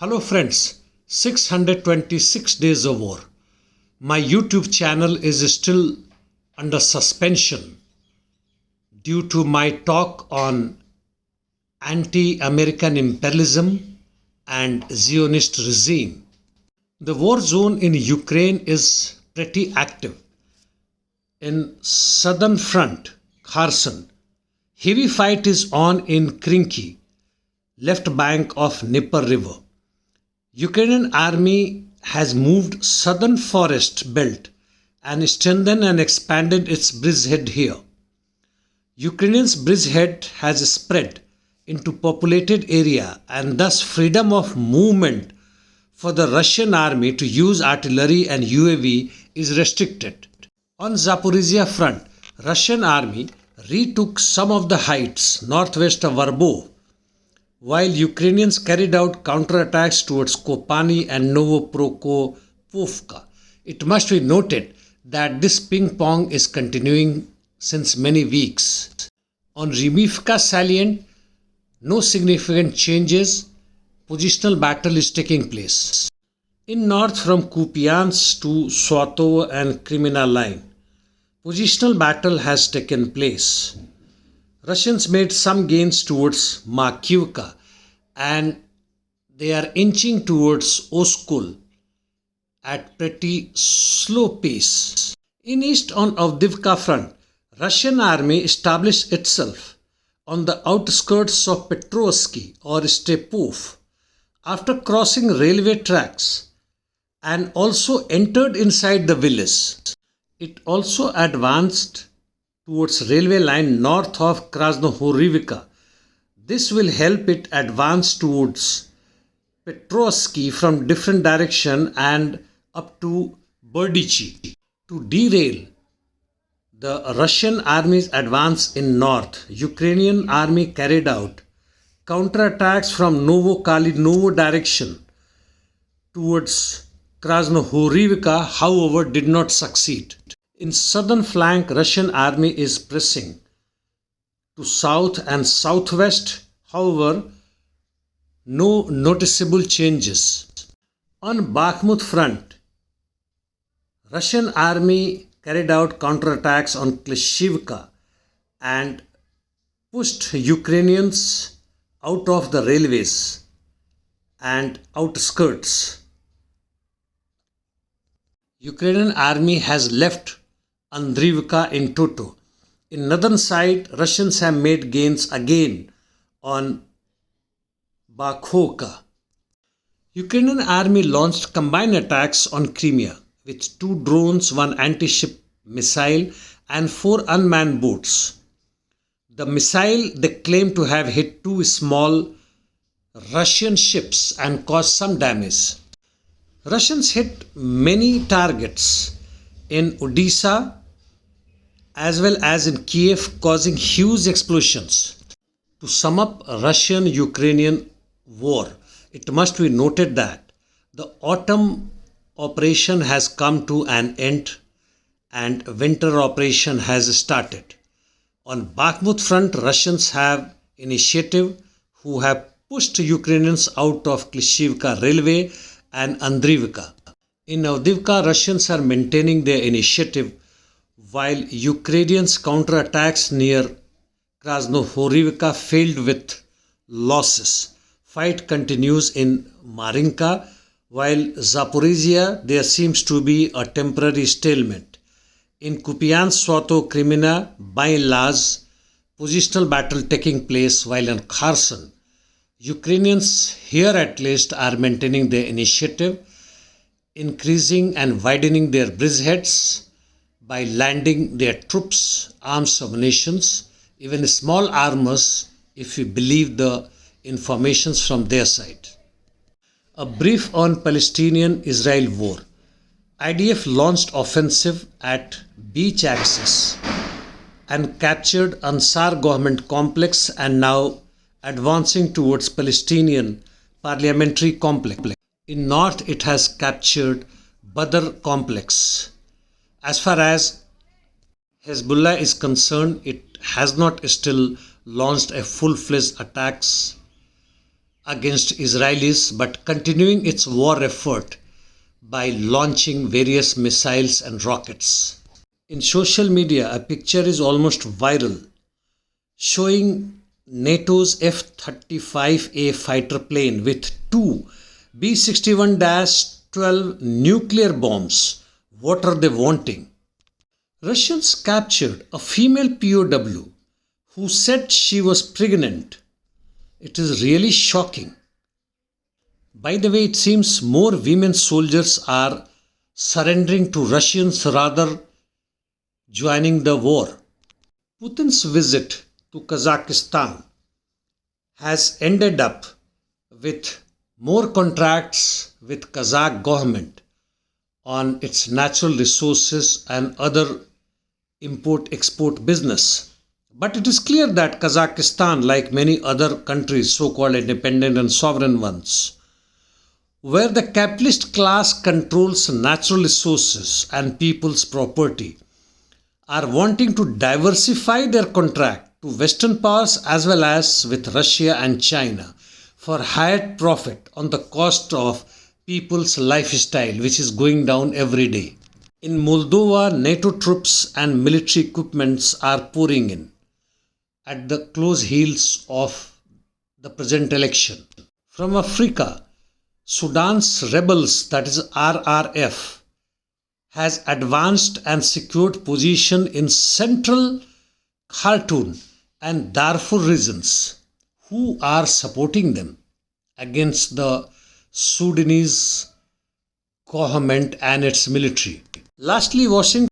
Hello friends, 626 days of war. My YouTube channel is still under suspension due to my talk on anti-American imperialism and Zionist regime. The war zone in Ukraine is pretty active. In southern front, Kherson, heavy fight is on in Krinky, left bank of Dnieper River. Ukrainian army has moved southern forest belt and strengthened and expanded its bridgehead here. Ukrainians' bridgehead has spread into populated area and thus freedom of movement for the Russian army to use artillery and UAV is restricted. On Zaporizhia front, Russian army retook some of the heights northwest of Verbov, while Ukrainians carried out counterattacks towards Kopani and Novoprokhopovka. It must be noted that this ping-pong is continuing since many weeks. On Avdiivka salient, no significant changes. Positional battle is taking place. In north from Kupiansk to Swatovo and Crimea line, positional battle has taken place. Russians made some gains towards Makivka and they are inching towards Oskol at pretty slow pace. In east on Avdiivka front, Russian army established itself on the outskirts of Petrovsky or Stepov after crossing railway tracks and also entered inside the village. It also advanced towards railway line north of Krasnohorivka. This will help it advance towards Petrovsky from different direction and up to Berdichi. To derail the Russian army's advance in north, Ukrainian army carried out counterattacks from Novokalinovo direction towards Krasnohorivka, however, did not succeed. In southern flank, Russian army is pressing to south and southwest, however, no noticeable changes. On Bakhmut front, Russian army carried out counterattacks on Klishivka and pushed Ukrainians out of the railways and outskirts. Ukrainian army has left Avdiivka in toto. In northern side, Russians have made gains again on Bakhmut. Ukrainian army launched combined attacks on Crimea with 2 drones, 1 anti-ship missile and 4 unmanned boats. The missile they claim to have hit 2 small Russian ships and caused some damage. Russians hit many targets in Odisha as well as in Kiev, causing huge explosions. To sum up Russian-Ukrainian war, it must be noted that the autumn operation has come to an end and winter operation has started. On Bakhmut front, Russians have initiative who have pushed Ukrainians out of Klishivka railway and Avdiivka. In Avdiivka, Russians are maintaining their initiative while Ukrainians' counterattacks near Krasnohorivka failed with losses. Fight continues in Marinka, while Zaporizhia there seems to be a temporary stalemate. In Kupiansk, Swatovo, Crimea, by and large, positional battle taking place, while in Kherson, Ukrainians here at least are maintaining their initiative, increasing and widening their bridgeheads by landing their troops, arms, ammunitions, even small armors if we believe the informations from their side. A brief on Palestinian-Israel war. IDF launched offensive at beach access and captured Ansar government complex and now advancing towards Palestinian parliamentary complex. In north, it has captured Badr complex. As far as Hezbollah is concerned, it has not still launched a full-fledged attacks against Israelis but continuing its war effort by launching various missiles and rockets. In social media, a picture is almost viral showing NATO's F-35A fighter plane with two B-61-12 nuclear bombs. What are they wanting? Russians captured a female POW who said she was pregnant. It is really shocking. By the way, it seems more women soldiers are surrendering to Russians rather joining the war. Putin's visit to Kazakhstan has ended up with more contracts with Kazakh government on its natural resources and other import-export business. But it is clear that Kazakhstan, like many other countries, so-called independent and sovereign ones, where the capitalist class controls natural resources and people's property, are wanting to diversify their contract to Western powers as well as with Russia and China for higher profit on the cost of people's lifestyle, which is going down every day. In Moldova, NATO troops and military equipments are pouring in at the close heels of the present election. From Africa, Sudan's rebels, that is RRF, has advanced and secured position in central Khartoum and Darfur regions. Who are supporting them against the Sudanese government and its military? Lastly, Washington